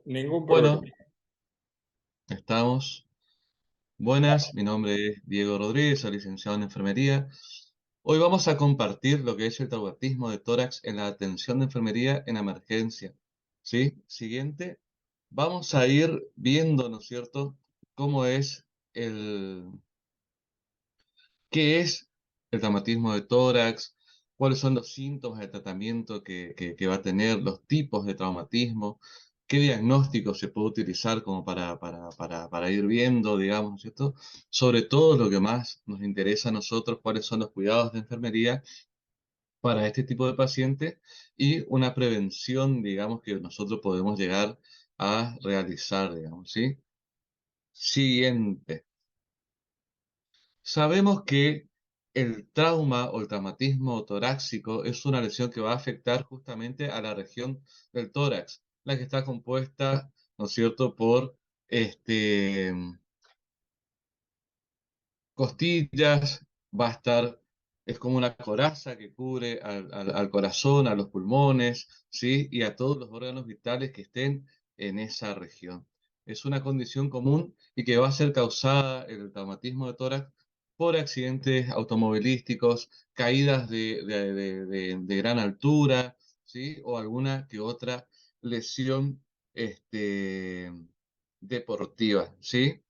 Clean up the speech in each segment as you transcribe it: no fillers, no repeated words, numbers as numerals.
Ningún Bueno, problema. estamos. Buenas, mi nombre es Diego Rodríguez, soy licenciado en enfermería. Hoy vamos a compartir lo que es el traumatismo de tórax en la atención de enfermería en emergencia. ¿Sí? Siguiente. Vamos a ir viendo, ¿no es cierto?, cómo es el, qué es el traumatismo de tórax, cuáles son los síntomas de tratamiento que va a tener, los tipos de traumatismo, qué diagnóstico se puede utilizar como para ir viendo, digamos, ¿no es cierto? Sobre todo lo que más nos interesa a nosotros, cuáles son los cuidados de enfermería para este tipo de pacientes y una prevención, digamos, que nosotros podemos llegar a realizar, digamos, ¿sí? Siguiente. Sabemos que el trauma o el traumatismo torácico es una lesión que va a afectar justamente a la región del tórax, la que está compuesta, ¿no es cierto?, por este, costillas, va a estar, es como una coraza que cubre al corazón, a los pulmones, ¿sí? Y a todos los órganos vitales que estén en esa región. Es una condición común y que va a ser causada el traumatismo de tórax por accidentes automovilísticos, caídas de gran altura, ¿sí? O alguna que otra lesión deportiva, ¿sí?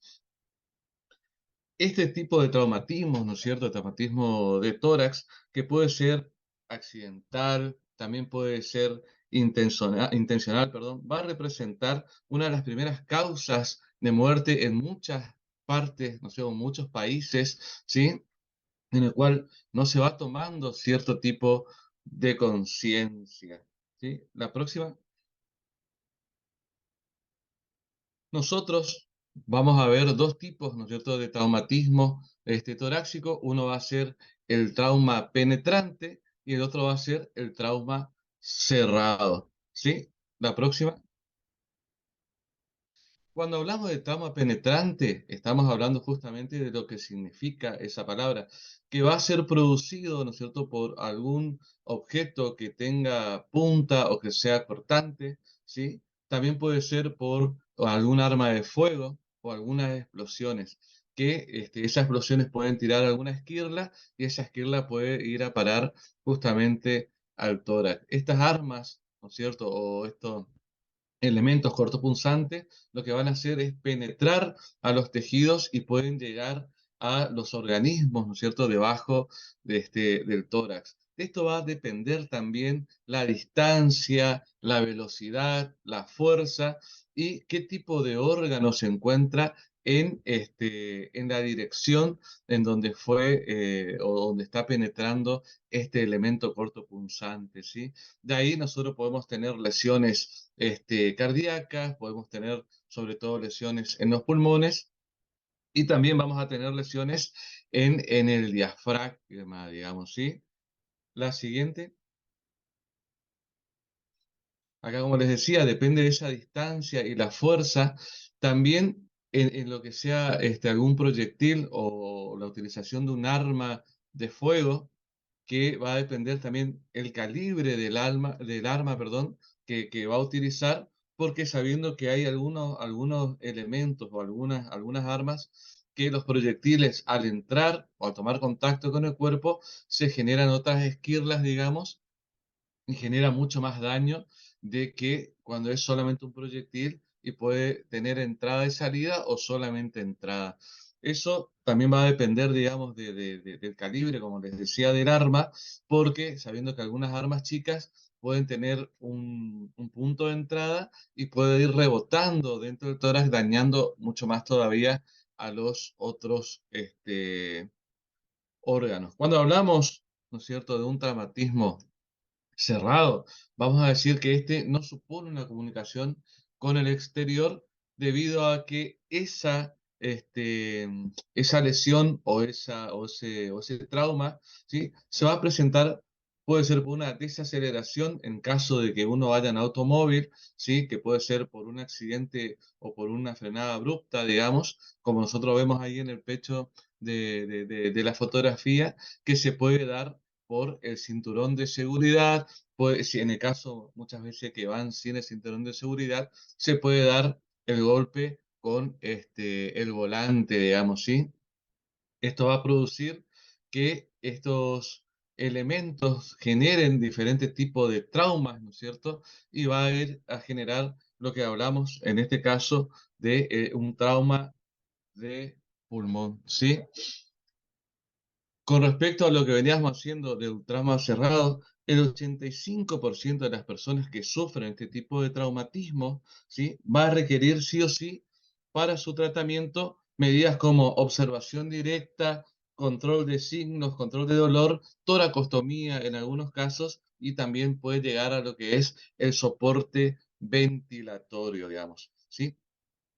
Este tipo de traumatismos, ¿no es cierto? Traumatismo de tórax, que puede ser accidental, también puede ser intencional, perdón, va a representar una de las primeras causas de muerte en muchas partes, no sé, en muchos países, ¿sí? En el cual no se va tomando cierto tipo de conciencia, ¿sí? La próxima. Nosotros vamos a ver dos tipos, ¿no es cierto?, de traumatismo torácico. Uno va a ser el trauma penetrante y el otro va a ser el trauma cerrado. ¿Sí? La próxima. Cuando hablamos de trauma penetrante, estamos hablando justamente de lo que significa esa palabra, que va a ser producido, ¿no es cierto?, por algún objeto que tenga punta o que sea cortante, ¿sí? También puede ser por algún arma de fuego o algunas explosiones, que esas explosiones pueden tirar alguna esquirla y esa esquirla puede ir a parar justamente al tórax. Estas armas, ¿no es cierto?, o estos elementos cortopunzantes, lo que van a hacer es penetrar a los tejidos y pueden llegar a los organismos, ¿no es cierto?, debajo del tórax. De esto va a depender también la distancia, la velocidad, la fuerza y qué tipo de órgano se encuentra en la dirección en donde fue o donde está penetrando este elemento cortopunzante, ¿sí? De ahí nosotros podemos tener lesiones cardíacas, podemos tener sobre todo lesiones en los pulmones y también vamos a tener lesiones en el diafragma, digamos, ¿sí? La siguiente. Acá, como les decía, depende de esa distancia y la fuerza. También en lo que sea algún proyectil o la utilización de un arma de fuego, que va a depender también el calibre del arma, perdón, que va a utilizar, porque sabiendo que hay algunos elementos o algunas armas que los proyectiles al entrar o al tomar contacto con el cuerpo se generan otras esquirlas, digamos, y genera mucho más daño de que cuando es solamente un proyectil y puede tener entrada y salida o solamente entrada. Eso también va a depender, digamos, del calibre, como les decía, del arma, porque sabiendo que algunas armas chicas pueden tener un punto de entrada y puede ir rebotando dentro del tórax, dañando mucho más todavía a los otros órganos. Cuando hablamos, ¿no es cierto?, de un traumatismo cerrado, vamos a decir que este no supone una comunicación con el exterior debido a que esa lesión o ese trauma, ¿sí?, se va a presentar, puede ser por una desaceleración en caso de que uno vaya en automóvil, ¿sí?, que puede ser por un accidente o por una frenada abrupta, digamos, como nosotros vemos ahí en el pecho de la fotografía, que se puede dar por el cinturón de seguridad. Si en el caso muchas veces que van sin el cinturón de seguridad, se puede dar el golpe con el volante, digamos, ¿sí? Esto va a producir que estos elementos generen diferentes tipos de traumas, ¿no es cierto? Y va a ir a generar lo que hablamos en este caso de un trauma de pulmón, ¿sí? Con respecto a lo que veníamos haciendo del trauma cerrado, el 85% de las personas que sufren este tipo de traumatismo, ¿sí? Va a requerir sí o sí para su tratamiento medidas como observación directa, control de signos, control de dolor, toracostomía en algunos casos y también puede llegar a lo que es el soporte ventilatorio, digamos, ¿sí?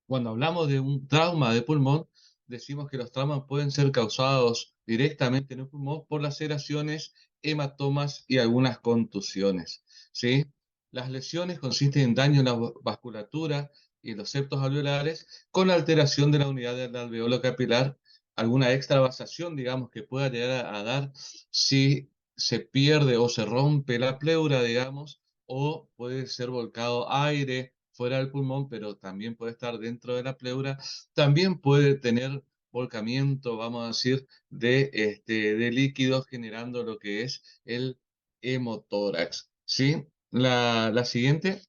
Cuando hablamos de un trauma de pulmón, decimos que los traumas pueden ser causados directamente en el pulmón por laceraciones, hematomas y algunas contusiones, ¿sí? Las lesiones consisten en daño en la vasculatura y en los septos alveolares con alteración de la unidad del alveolo capilar, alguna extravasación, digamos, que pueda llegar a dar si se pierde o se rompe la pleura, digamos, o puede ser volcado aire fuera del pulmón, pero también puede estar dentro de la pleura. También puede tener volcamiento, vamos a decir, de líquidos generando lo que es el hemotórax. ¿Sí? La siguiente.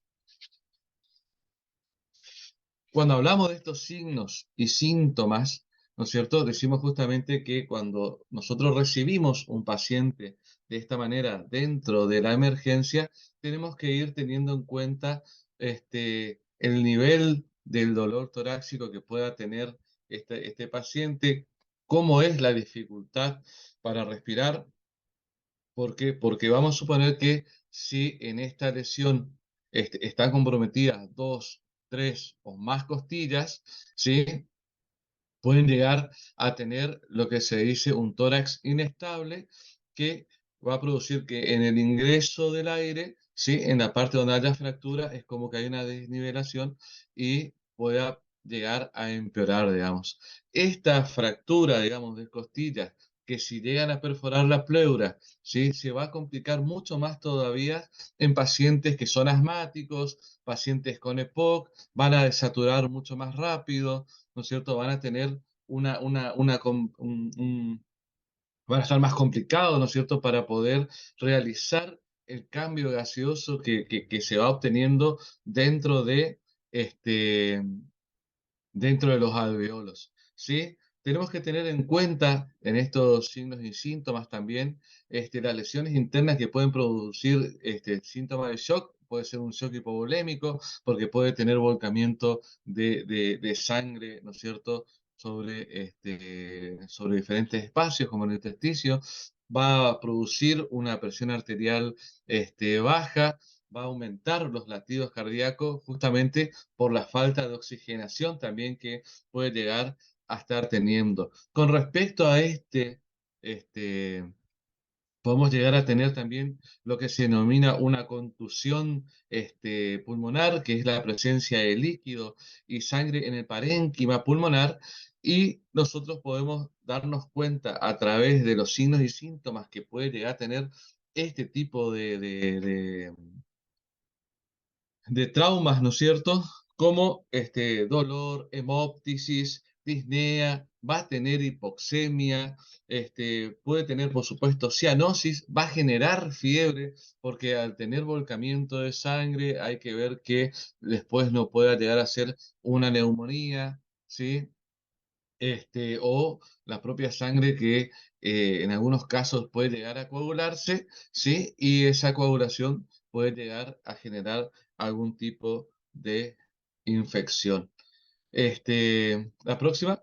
Cuando hablamos de estos signos y síntomas, ¿no es cierto? Decimos justamente que cuando nosotros recibimos un paciente de esta manera dentro de la emergencia, tenemos que ir teniendo en cuenta el nivel del dolor torácico que pueda tener este paciente, cómo es la dificultad para respirar. ¿Por qué? Porque vamos a suponer que si en esta lesión están comprometidas dos, tres o más costillas, ¿sí? Pueden llegar a tener lo que se dice un tórax inestable, que va a producir que en el ingreso del aire, ¿sí? En la parte donde haya fractura, es como que hay una desnivelación y pueda llegar a empeorar, digamos. Esta fractura, digamos, de costillas, que si llegan a perforar la pleura, ¿sí? Se va a complicar mucho más todavía en pacientes que son asmáticos, pacientes con EPOC, van a desaturar mucho más rápido, ¿no es cierto? Van a tener van a estar más complicados, ¿no es cierto?, para poder realizar el cambio gaseoso que se va obteniendo dentro este, dentro de los alveolos, ¿sí? Tenemos que tener en cuenta en estos signos y síntomas también las lesiones internas que pueden producir síntomas de shock. Puede ser un shock hipovolémico porque puede tener volcamiento de sangre, ¿no es cierto?, sobre diferentes espacios como en el testículo. Va a producir una presión arterial baja, va a aumentar los latidos cardíacos justamente por la falta de oxigenación también que puede llegar a estar teniendo. Con respecto a este, podemos llegar a tener también lo que se denomina una contusión pulmonar, que es la presencia de líquido y sangre en el parénquima pulmonar, y nosotros podemos darnos cuenta a través de los signos y síntomas que puede llegar a tener este tipo de traumas, ¿no es cierto? Como dolor, hemóptisis, disnea, va a tener hipoxemia, puede tener, por supuesto, cianosis, va a generar fiebre, porque al tener volcamiento de sangre hay que ver que después no pueda llegar a ser una neumonía, ¿sí? O la propia sangre que en algunos casos puede llegar a coagularse, ¿sí? Y esa coagulación puede llegar a generar algún tipo de infección. La próxima.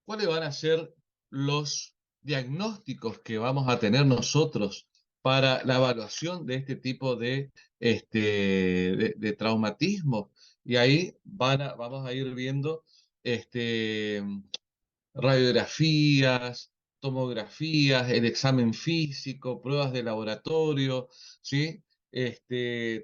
¿Cuáles van a ser los diagnósticos que vamos a tener nosotros para la evaluación de este tipo de traumatismo? Y ahí vamos a ir viendo este, radiografías, tomografías, el examen físico, pruebas de laboratorio, ¿sí?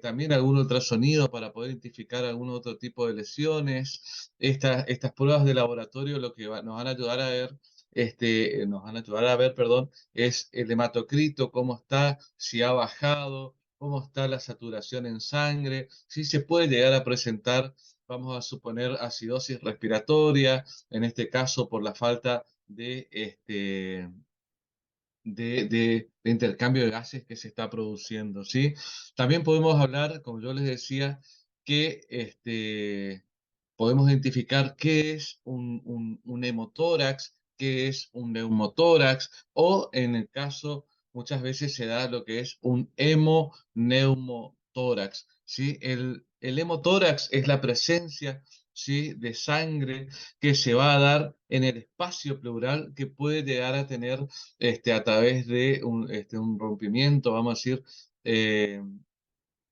También algún ultrasonido para poder identificar algún otro tipo de lesiones. Estas pruebas de laboratorio lo que nos van a ayudar a ver nos van a ayudar a ver, perdón, es el hematocrito, cómo está, si ha bajado, cómo está la saturación en sangre, si se puede llegar a presentar, vamos a suponer, acidosis respiratoria, en este caso por la falta de intercambio de gases que se está produciendo, ¿sí? También podemos hablar, como yo les decía, que podemos identificar qué es un hemotórax, qué es un neumotórax, o en el caso, muchas veces se da lo que es un hemoneumotórax, ¿sí? El hemotórax es la presencia, ¿sí?, de sangre que se va a dar en el espacio pleural que puede llegar a tener a través de un rompimiento, vamos a decir, eh,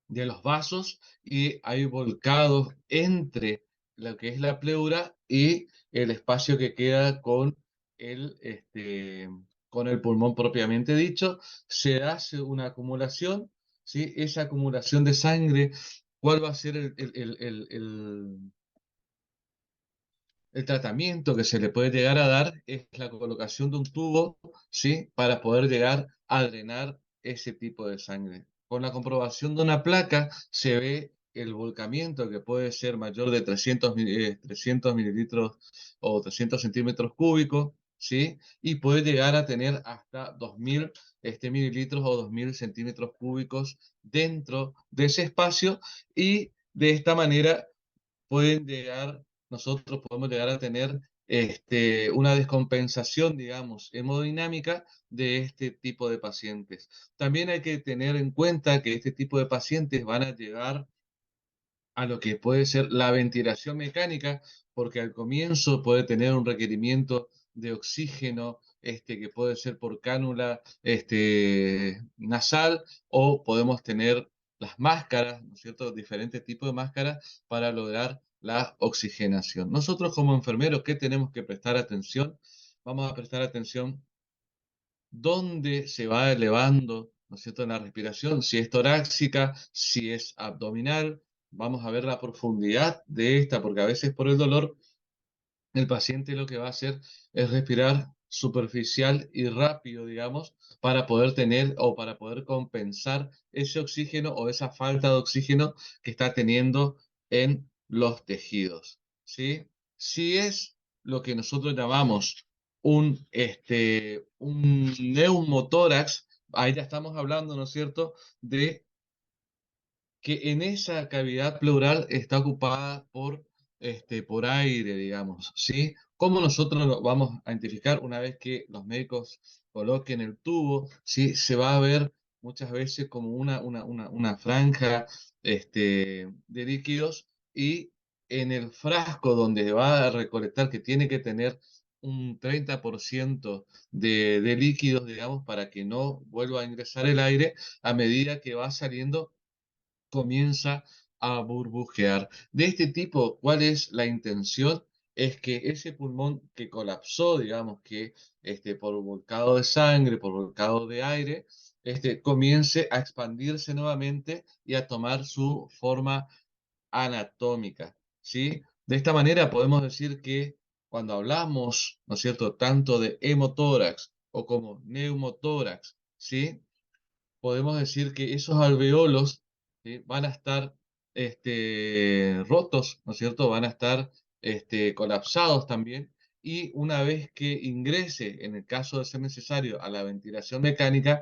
de los vasos y hay volcados entre lo que es la pleura y el espacio que queda el, este, con el pulmón propiamente dicho. Se hace una acumulación, ¿sí? Esa acumulación de sangre, ¿cuál va a ser el tratamiento que se le puede llegar a dar? Es la colocación de un tubo, ¿sí?, para poder llegar a drenar ese tipo de sangre. Con la comprobación de una placa se ve el volcamiento que puede ser mayor de 300 mililitros o 300 centímetros cúbicos, ¿sí? Y puede llegar a tener hasta 2000 mililitros o 2000 centímetros cúbicos dentro de ese espacio y de esta manera nosotros podemos llegar a tener una descompensación, digamos, hemodinámica de este tipo de pacientes. También hay que tener en cuenta que este tipo de pacientes van a llegar a lo que puede ser la ventilación mecánica, porque al comienzo puede tener un requerimiento de oxígeno, que puede ser por cánula nasal, o podemos tener las máscaras, ¿no es cierto?, diferentes tipos de máscaras para lograr la oxigenación. Nosotros como enfermeros, ¿qué tenemos que prestar atención? Vamos a prestar atención dónde se va elevando, ¿no es cierto?, la respiración, si es torácica, si es abdominal. Vamos a ver la profundidad de esta, porque a veces por el dolor el paciente lo que va a hacer es respirar superficial y rápido, digamos, para poder tener o para poder compensar ese oxígeno o esa falta de oxígeno que está teniendo en los tejidos, ¿sí? Si es lo que nosotros llamamos un neumotórax, ahí ya estamos hablando, ¿no es cierto?, de que en esa cavidad pleural está ocupada por aire, digamos, ¿sí? ¿Cómo nosotros lo vamos a identificar una vez que los médicos coloquen el tubo? ¿Sí? Se va a ver muchas veces como una franja de líquidos y en el frasco donde va a recolectar, que tiene que tener un 30% de líquidos, digamos, para que no vuelva a ingresar el aire, a medida que va saliendo comienza a burbujear. De este tipo, ¿cuál es la intención? Es que ese pulmón que colapsó, digamos que por volcado de sangre, por volcado de aire, comience a expandirse nuevamente y a tomar su forma anatómica, ¿sí? De esta manera podemos decir que cuando hablamos, ¿no es cierto?, tanto de hemotórax o como neumotórax, ¿sí?, podemos decir que esos alveolos, ¿sí?, van a estar rotos, ¿no es cierto? Van a estar colapsados también. Y una vez que ingrese, en el caso de ser necesario, a la ventilación mecánica,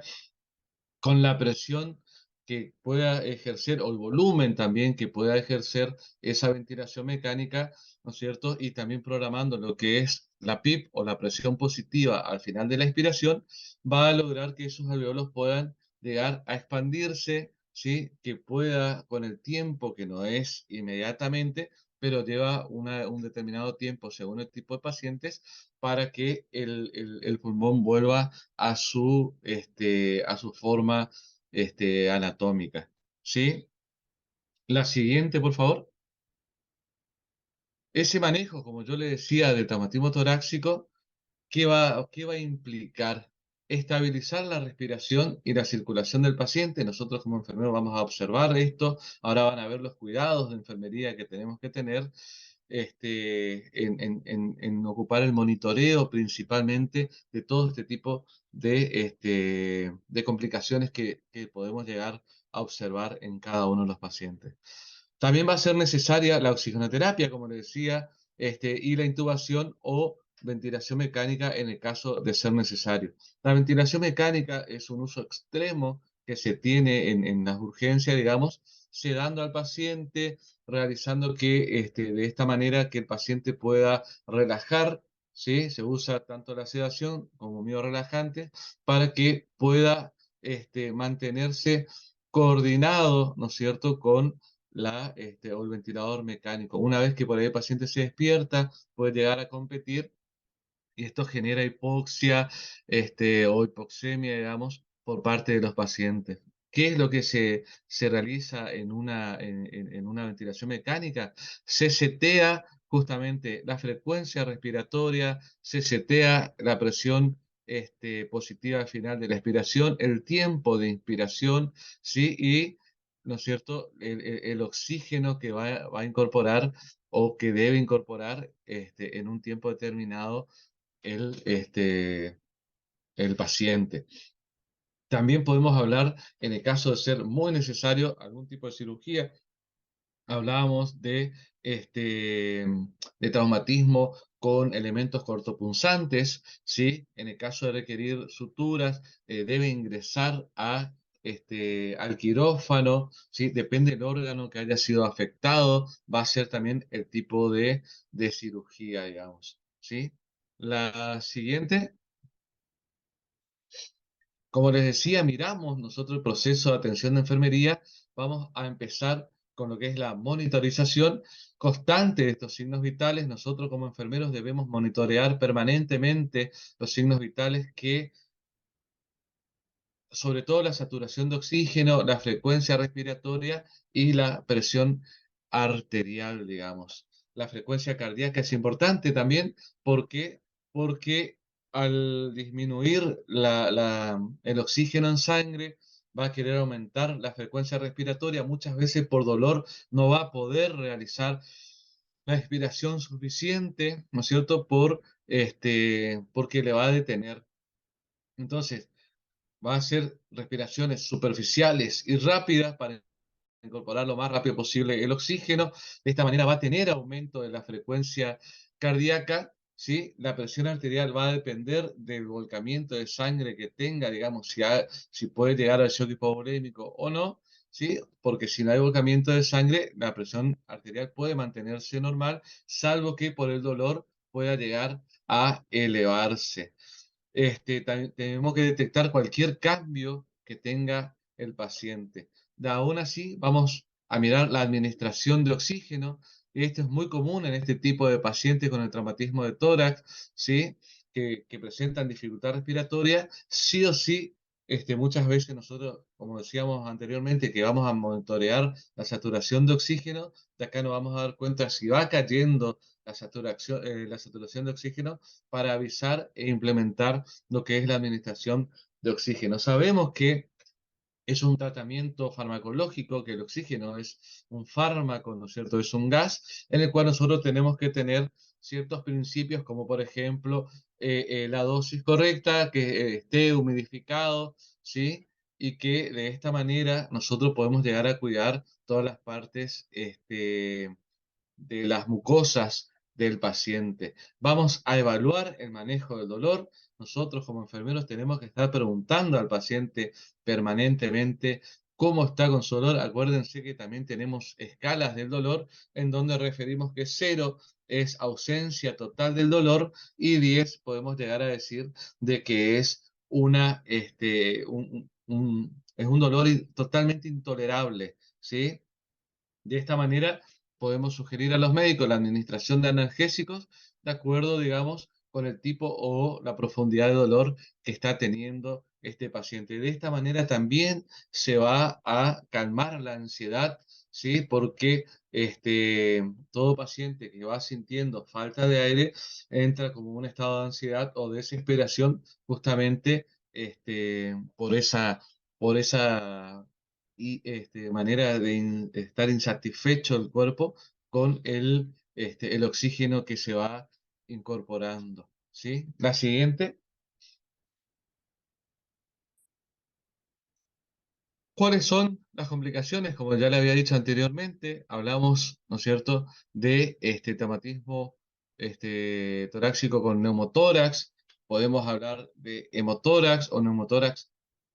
con la presión que pueda ejercer o el volumen también que pueda ejercer esa ventilación mecánica, ¿no es cierto? Y también programando lo que es la PIP o la presión positiva al final de la inspiración, va a lograr que esos alveolos puedan llegar a expandirse, ¿sí? Que pueda con el tiempo, que no es inmediatamente, pero lleva un determinado tiempo según el tipo de pacientes para que el pulmón vuelva a su forma anatómica, ¿sí? La siguiente, por favor. Ese manejo, como yo le decía, del traumatismo torácico, ¿qué va a implicar? Estabilizar la respiración y la circulación del paciente. Nosotros como enfermeros vamos a observar esto. Ahora van a ver los cuidados de enfermería que tenemos que tener. en ocupar el monitoreo principalmente de todo este tipo de complicaciones que podemos llegar a observar en cada uno de los pacientes. También va a ser necesaria la oxigenoterapia, como le decía, y la intubación o ventilación mecánica en el caso de ser necesario. La ventilación mecánica es un uso extremo que se tiene en las urgencias, digamos, sedando al paciente, realizando que de esta manera que el paciente pueda relajar, ¿sí? Se usa tanto la sedación como relajante para que pueda mantenerse coordinado, ¿no es cierto?, con o el ventilador mecánico. Una vez que por ahí el paciente se despierta, puede llegar a competir y esto genera hipoxia o hipoxemia, digamos, por parte de los pacientes. ¿Qué es lo que se realiza en una ventilación mecánica? Se setea justamente la frecuencia respiratoria, se setea la presión positiva al final de la expiración, el tiempo de inspiración, ¿sí? Y, ¿no es cierto?, el oxígeno que va a incorporar o que debe incorporar en un tiempo determinado el, este, el paciente. También podemos hablar, en el caso de ser muy necesario, algún tipo de cirugía. Hablábamos de traumatismo con elementos cortopunzantes, ¿sí? En el caso de requerir suturas, debe ingresar al quirófano, ¿sí? Depende del órgano que haya sido afectado, va a ser también el tipo de cirugía, digamos, ¿sí? La siguiente. Como les decía, miramos nosotros el proceso de atención de enfermería, vamos a empezar con lo que es la monitorización constante de estos signos vitales. Nosotros como enfermeros debemos monitorear permanentemente los signos vitales que sobre todo la saturación de oxígeno, la frecuencia respiratoria y la presión arterial, digamos. La frecuencia cardíaca es importante también porque, porque al disminuir el oxígeno en sangre, va a querer aumentar la frecuencia respiratoria. Muchas veces por dolor no va a poder realizar la expiración suficiente, ¿no es cierto? Porque le va a detener. Entonces, va a hacer respiraciones superficiales y rápidas para incorporar lo más rápido posible el oxígeno. De esta manera va a tener aumento de la frecuencia cardíaca, ¿sí? La presión arterial va a depender del volcamiento de sangre que tenga, digamos, si puede llegar al shock hipovolémico o no, ¿sí? Porque si no hay volcamiento de sangre, la presión arterial puede mantenerse normal, salvo que por el dolor pueda llegar a elevarse. También tenemos que detectar cualquier cambio que tenga el paciente. Aún así, vamos a mirar la administración de oxígeno. Esto es muy común en este tipo de pacientes con el traumatismo de tórax, ¿sí? Que presentan dificultad respiratoria. Sí o sí, muchas veces nosotros, como decíamos anteriormente, que vamos a monitorear la saturación de oxígeno, de acá nos vamos a dar cuenta si va cayendo la saturación de oxígeno para avisar e implementar lo que es la administración de oxígeno. Sabemos que es un tratamiento farmacológico, que el oxígeno es un fármaco, ¿no es cierto? Es un gas en el cual nosotros tenemos que tener ciertos principios, como por ejemplo la dosis correcta, que esté humidificado, ¿sí? Y que de esta manera nosotros podemos llegar a cuidar todas las partes de las mucosas del paciente. Vamos a evaluar el manejo del dolor. Nosotros como enfermeros tenemos que estar preguntando al paciente permanentemente cómo está con su dolor. Acuérdense que también tenemos escalas del dolor en donde referimos que 0 es ausencia total del dolor y 10 podemos llegar a decir de que es es un dolor totalmente intolerable, ¿sí? De esta manera, podemos sugerir a los médicos la administración de analgésicos de acuerdo, digamos, con el tipo o la profundidad de dolor que está teniendo este paciente. De esta manera también se va a calmar la ansiedad, ¿sí? Porque todo paciente que va sintiendo falta de aire entra como un estado de ansiedad o desesperación justamente por esa manera de estar insatisfecho el cuerpo con el oxígeno que se va incorporando, ¿sí? La siguiente. ¿Cuáles son las complicaciones? Como ya le había dicho anteriormente, hablamos, ¿no es cierto?, de traumatismo torácico con neumotórax, podemos hablar de hemotórax o neumotórax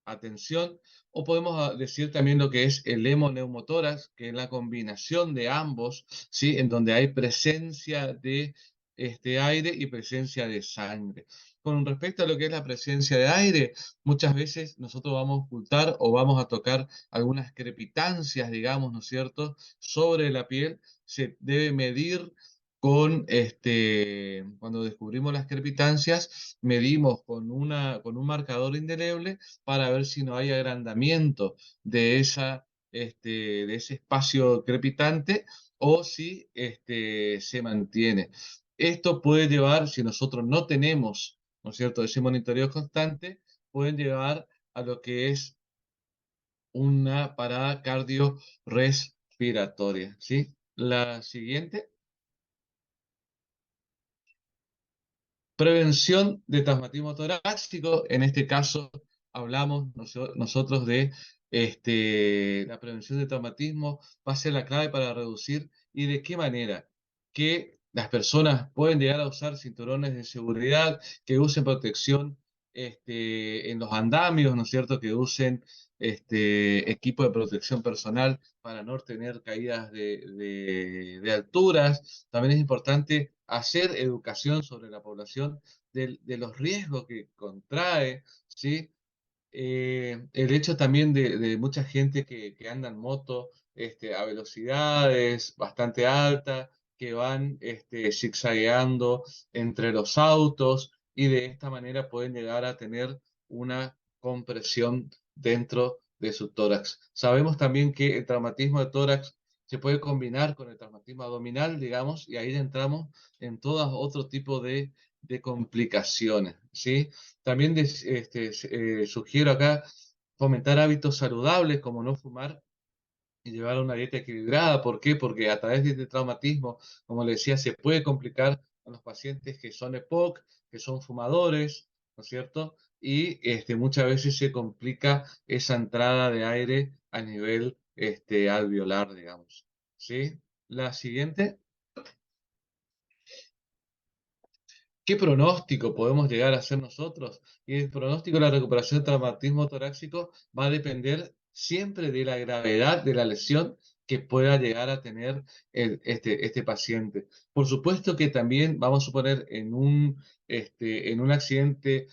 a tensión, o podemos decir también lo que es el hemoneumotórax, que es la combinación de ambos, ¿sí?, en donde hay presencia de aire y presencia de sangre. Con respecto a lo que es la presencia de aire, muchas veces nosotros vamos a ocultar o vamos a tocar algunas crepitancias, digamos, ¿no es cierto?, sobre la piel. Se debe medir con, cuando descubrimos las crepitancias, medimos con un marcador indeleble para ver si no hay agrandamiento de de ese espacio crepitante o si se mantiene. Esto puede llevar, si nosotros no tenemos, ¿no es cierto?, ese monitoreo constante, pueden llevar a lo que es una parada cardiorrespiratoria, ¿sí? La siguiente, prevención de traumatismo torácico. En este caso hablamos nosotros de la prevención de traumatismo va a ser la clave para reducir y de qué manera que las personas pueden llegar a usar cinturones de seguridad, que usen protección en los andamios, ¿no es cierto? Que usen equipo de protección personal para no tener caídas de alturas. También es importante hacer educación sobre la población de los riesgos que contrae, ¿sí? El hecho también de mucha gente que anda en moto a velocidades bastante altas, que van zigzagueando entre los autos y de esta manera pueden llegar a tener una compresión dentro de su tórax. Sabemos también que el traumatismo de tórax se puede combinar con el traumatismo abdominal, digamos, y ahí entramos en todo otro tipo de complicaciones, ¿sí? También sugiero acá fomentar hábitos saludables como no fumar y llevar una dieta equilibrada. ¿Por qué? Porque a través de este traumatismo, como le decía, se puede complicar a los pacientes que son EPOC, que son fumadores, ¿no es cierto? Y muchas veces se complica esa entrada de aire a nivel alveolar, digamos. ¿Sí? La siguiente. ¿Qué pronóstico podemos llegar a hacer nosotros? Y el pronóstico de la recuperación del traumatismo torácico va a depender siempre de la gravedad de la lesión que pueda llegar a tener este paciente. Por supuesto que también vamos a suponer en un accidente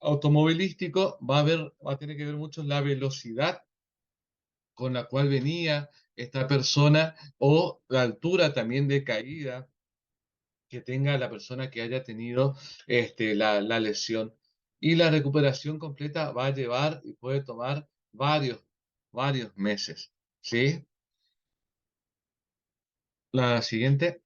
automovilístico va a tener que ver mucho la velocidad con la cual venía esta persona o la altura también de caída que tenga la persona que haya tenido la lesión. Y la recuperación completa va a llevar y puede tomar varios meses. ¿Sí? La siguiente.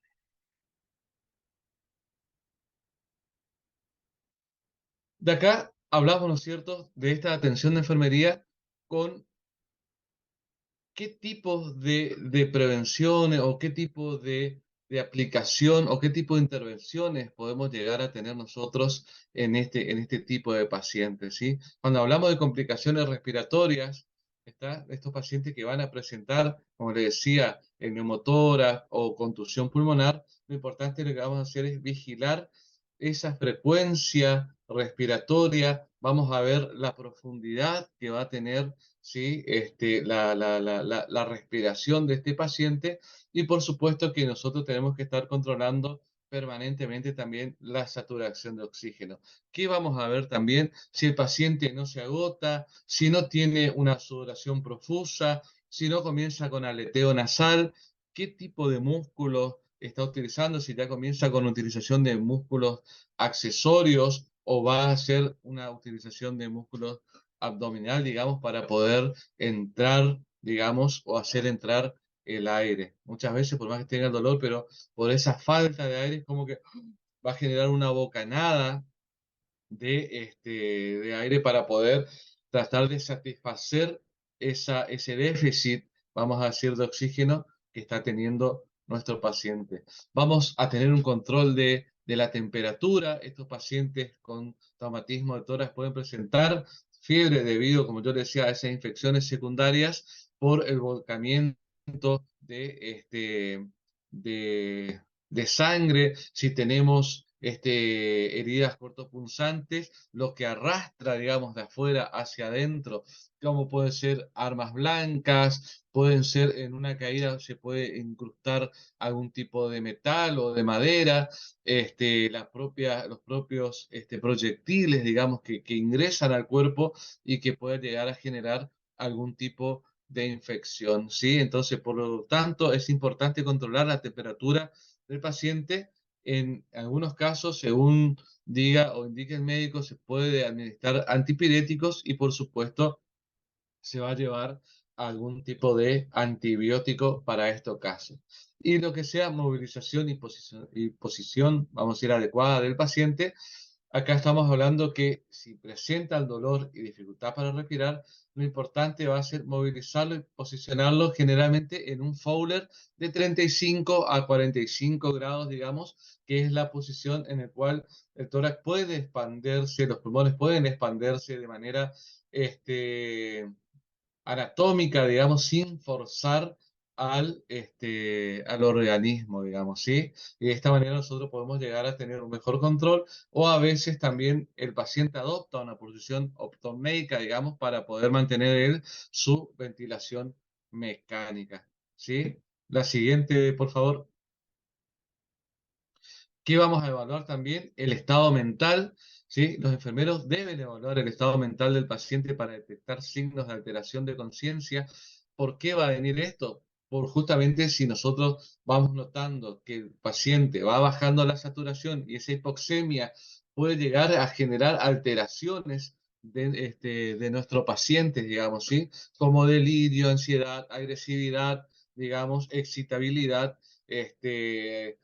De acá hablamos, ¿no es cierto?, de esta atención de enfermería con qué tipo de prevenciones o qué tipo de aplicación o qué tipo de intervenciones podemos llegar a tener nosotros en este tipo de pacientes, ¿sí? Cuando hablamos de complicaciones respiratorias, ¿está? Estos pacientes que van a presentar, como le decía, neumotórax o contusión pulmonar, lo importante lo que vamos a hacer es vigilar esa frecuencia respiratoria, vamos a ver la profundidad que va a tener, ¿sí?, la respiración de este paciente y por supuesto que nosotros tenemos que estar controlando permanentemente también la saturación de oxígeno. ¿Qué vamos a ver también? Si el paciente no se agota, si no tiene una sudoración profusa, si no comienza con aleteo nasal, qué tipo de músculo está utilizando, si ya comienza con utilización de músculos accesorios o va a ser una utilización de músculos abdominal, digamos, para poder entrar, digamos, o hacer entrar el aire. Muchas veces, por más que tenga el dolor, pero por esa falta de aire, es como que va a generar una bocanada de aire para poder tratar de satisfacer ese déficit, vamos a decir, de oxígeno que está teniendo nuestro paciente. Vamos a tener un control de la temperatura. Estos pacientes con traumatismo de tórax pueden presentar fiebre debido, como yo decía, a esas infecciones secundarias por el volcamiento de, de, de sangre. Si tenemos heridas cortopunzantes, lo que arrastra, digamos, de afuera hacia adentro, como pueden ser armas blancas, pueden ser en una caída, se puede incrustar algún tipo de metal o de madera, los propios proyectiles, digamos, que ingresan al cuerpo y que pueden llegar a generar algún tipo de infección, ¿sí? Entonces, por lo tanto, es importante controlar la temperatura del paciente. En algunos casos, según diga o indique el médico, se puede administrar antipiréticos y, por supuesto, se va a llevar algún tipo de antibiótico para estos casos. Y lo que sea movilización y posición, vamos a ir adecuada del paciente, acá estamos hablando que si presenta el dolor y dificultad para respirar, lo importante va a ser movilizarlo y posicionarlo generalmente en un Fowler de 35 a 45 grados, digamos, que es la posición en la cual el tórax puede expandirse, los pulmones pueden expandirse de manera anatómica, digamos, sin forzar al organismo, digamos, ¿sí? Y de esta manera nosotros podemos llegar a tener un mejor control o a veces también el paciente adopta una posición optomédica, digamos, para poder mantener él su ventilación mecánica, ¿sí? La siguiente, por favor. ¿Qué vamos a evaluar también? El estado mental, ¿sí? Los enfermeros deben evaluar el estado mental del paciente para detectar signos de alteración de conciencia. ¿Por qué va a venir esto? Por justamente si nosotros vamos notando que el paciente va bajando la saturación y esa hipoxemia puede llegar a generar alteraciones de nuestro paciente, digamos, ¿sí? Como delirio, ansiedad, agresividad, digamos, excitabilidad, eh,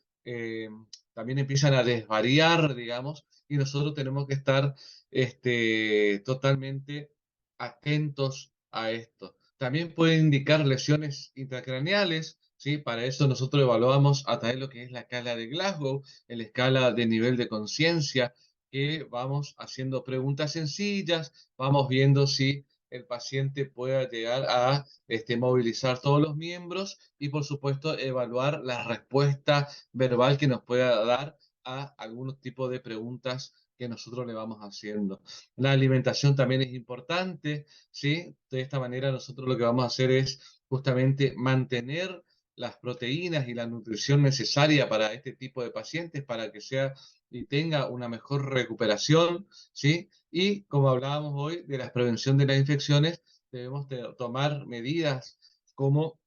también empiezan a desvariar, digamos, y nosotros tenemos que estar totalmente atentos a esto. También puede indicar lesiones intracraneales, ¿sí? Para eso nosotros evaluamos a través de lo que es la escala de Glasgow, la escala de nivel de conciencia, que vamos haciendo preguntas sencillas, vamos viendo si el paciente pueda llegar a movilizar todos los miembros y, por supuesto, evaluar la respuesta verbal que nos pueda dar a algunos tipos de preguntas que nosotros le vamos haciendo. La alimentación también es importante, ¿sí? De esta manera nosotros lo que vamos a hacer es justamente mantener las proteínas y la nutrición necesaria para este tipo de pacientes para que sea y tenga una mejor recuperación, ¿sí? Y como hablábamos hoy de la prevención de las infecciones, debemos tomar medidas como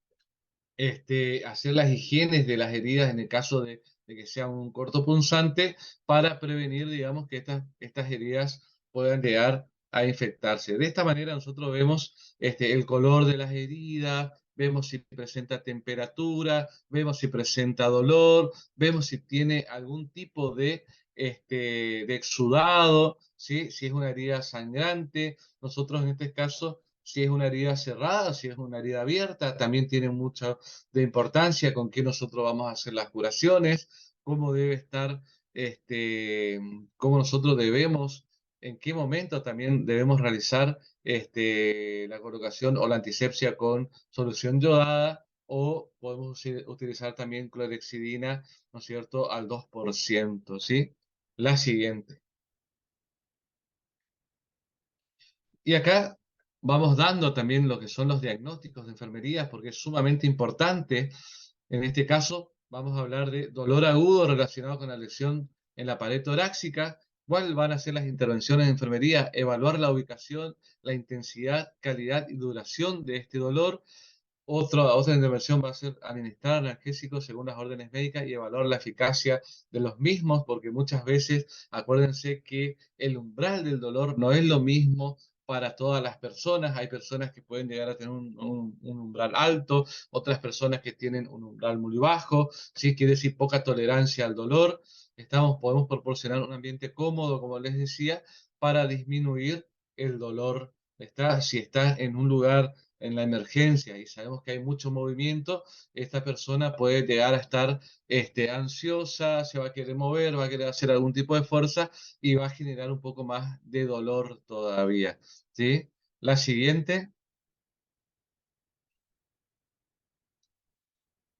hacer las higienes de las heridas en el caso de que sea un cortopunzante para prevenir, digamos, que estas heridas puedan llegar a infectarse. De esta manera nosotros vemos el color de las heridas, vemos si presenta temperatura, vemos si presenta dolor, vemos si tiene algún tipo de exudado, ¿sí? Si es una herida sangrante. Nosotros en este caso si es una herida cerrada, si es una herida abierta, también tiene mucha de importancia con qué nosotros vamos a hacer las curaciones, cómo debe estar, este, cómo nosotros debemos, en qué momento también debemos realizar la colocación o la antisepsia con solución yodada o podemos utilizar también clorexidina, ¿no es cierto?, al 2%, ¿sí? La siguiente. Y acá vamos dando también lo que son los diagnósticos de enfermería, porque es sumamente importante. En este caso, vamos a hablar de dolor agudo relacionado con la lesión en la pared torácica. ¿Cuáles van a ser las intervenciones de enfermería? Evaluar la ubicación, la intensidad, calidad y duración de este dolor. Otra intervención va a ser administrar analgésicos según las órdenes médicas y evaluar la eficacia de los mismos, porque muchas veces acuérdense que el umbral del dolor no es lo mismo para todas las personas. Hay personas que pueden llegar a tener un umbral alto, otras personas que tienen un umbral muy bajo, ¿sí? Quiere decir poca tolerancia al dolor. Podemos proporcionar un ambiente cómodo, como les decía, para disminuir el dolor. Si está en un lugar en la emergencia y sabemos que hay mucho movimiento, esta persona puede llegar a estar ansiosa, se va a querer mover, va a querer hacer algún tipo de fuerza y va a generar un poco más de dolor todavía, ¿sí? La siguiente.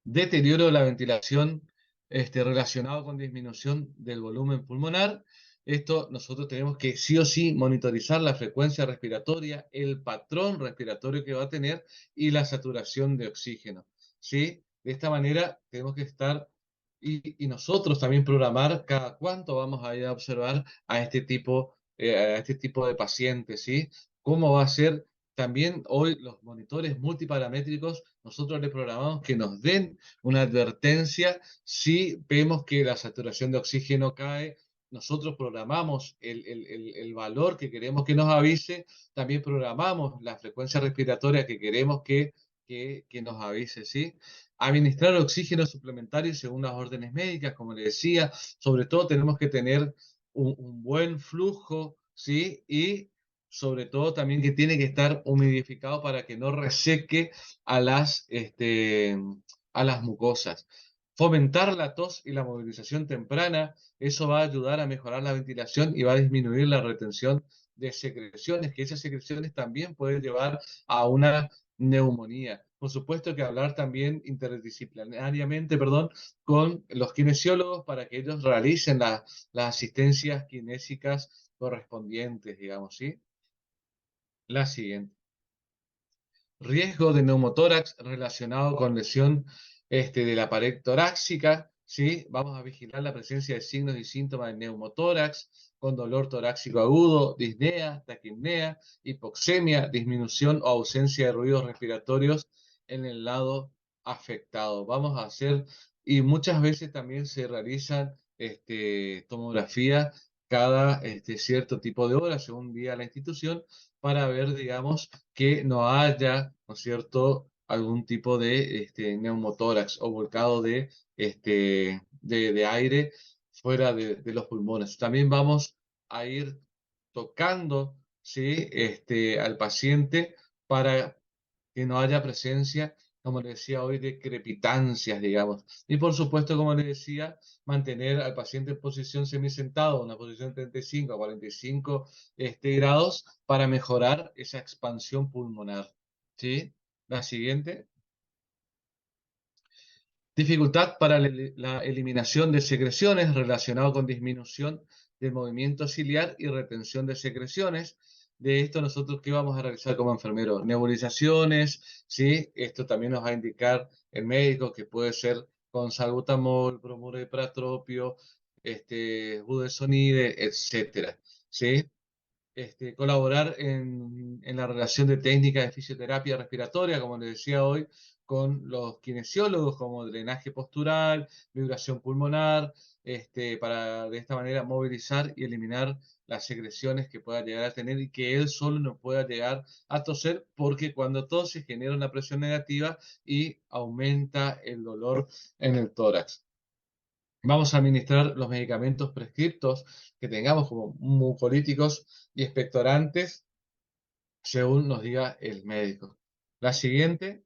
Deterioro de la ventilación relacionado con disminución del volumen pulmonar. Esto nosotros tenemos que sí o sí monitorizar la frecuencia respiratoria, el patrón respiratorio que va a tener y la saturación de oxígeno. ¿Sí? De esta manera tenemos que estar y nosotros también programar cada cuánto vamos a ir a observar a este tipo de pacientes, ¿sí? ¿Cómo va a ser? También hoy los monitores multiparamétricos, nosotros le programamos que nos den una advertencia si vemos que la saturación de oxígeno cae. Nosotros programamos el valor que queremos que nos avise, también programamos la frecuencia respiratoria que queremos que nos avise, ¿sí? Administrar oxígeno suplementario según las órdenes médicas, como le decía, sobre todo tenemos que tener un buen flujo, ¿sí? Y sobre todo también que tiene que estar humidificado para que no reseque a a las mucosas. Fomentar la tos y la movilización temprana, eso va a ayudar a mejorar la ventilación y va a disminuir la retención de secreciones, que esas secreciones también pueden llevar a una neumonía. Por supuesto que hablar también interdisciplinariamente, perdón, con los kinesiólogos para que ellos realicen las asistencias kinésicas correspondientes, digamos, ¿sí? La siguiente. Riesgo de neumotórax relacionado con lesión de la pared torácica, ¿sí? Vamos a vigilar la presencia de signos y síntomas de neumotórax, con dolor torácico agudo, disnea, taquipnea, hipoxemia, disminución o ausencia de ruidos respiratorios en el lado afectado. Vamos a hacer, y muchas veces también se realizan tomografía cada cierto tipo de horas, según día la institución, para ver, digamos, que no haya, ¿no es cierto?, algún tipo de neumotórax o volcado de aire fuera de los pulmones. También vamos a ir tocando, ¿sí?, al paciente para que no haya presencia, como le decía hoy, de crepitancias, digamos. Y por supuesto, como le decía, mantener al paciente en posición semisentado, una posición de 35 a 45 grados para mejorar esa expansión pulmonar. ¿Sí? La siguiente. Dificultad para la eliminación de secreciones relacionado con disminución del movimiento ciliar y retención de secreciones. De esto nosotros, ¿qué vamos a realizar como enfermeros? Nebulizaciones, ¿sí? Esto también nos va a indicar el médico que puede ser con salbutamol, bromuro de pratropio, budesonide, etcétera, ¿sí? Colaborar en la relación de técnicas de fisioterapia respiratoria, como les decía hoy, con los kinesiólogos, como drenaje postural, vibración pulmonar, para de esta manera movilizar y eliminar las secreciones que pueda llegar a tener y que él solo no pueda llegar a toser, porque cuando tose genera una presión negativa y aumenta el dolor en el tórax. Vamos a administrar los medicamentos prescriptos que tengamos como mucolíticos y expectorantes según nos diga el médico. La siguiente,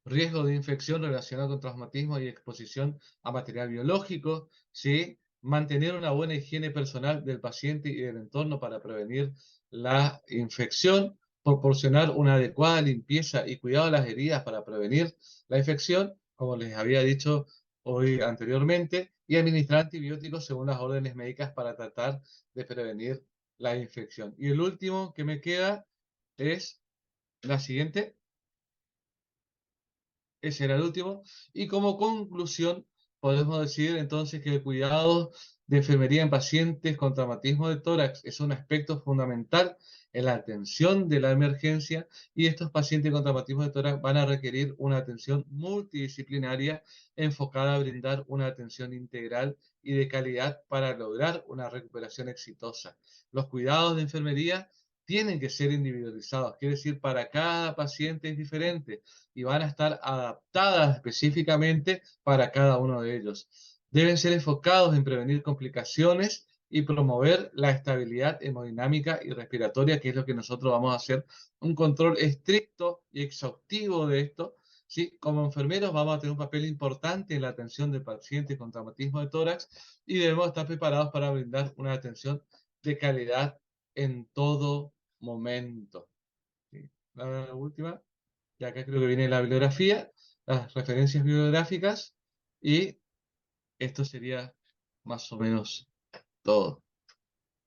riesgo de infección relacionado con traumatismo y exposición a material biológico, ¿sí? Mantener una buena higiene personal del paciente y del entorno para prevenir la infección, proporcionar una adecuada limpieza y cuidado de las heridas para prevenir la infección, como les había dicho hoy anteriormente, y administrar antibióticos según las órdenes médicas para tratar de prevenir la infección. Y el último que me queda es la siguiente. Ese era el último. Y como conclusión, podemos decir entonces que el cuidado de enfermería en pacientes con traumatismo de tórax es un aspecto fundamental en la atención de la emergencia y estos pacientes con traumatismo de tórax van a requerir una atención multidisciplinaria enfocada a brindar una atención integral y de calidad para lograr una recuperación exitosa. Los cuidados de enfermería tienen que ser individualizados, quiere decir, para cada paciente es diferente y van a estar adaptadas específicamente para cada uno de ellos. Deben ser enfocados en prevenir complicaciones y promover la estabilidad hemodinámica y respiratoria, que es lo que nosotros vamos a hacer, un control estricto y exhaustivo de esto. ¿Sí? Como enfermeros vamos a tener un papel importante en la atención de pacientes con traumatismo de tórax y debemos estar preparados para brindar una atención de calidad en todo momento. ¿Sí? La última, y acá creo que viene la bibliografía, las referencias bibliográficas, y esto sería más o menos todo.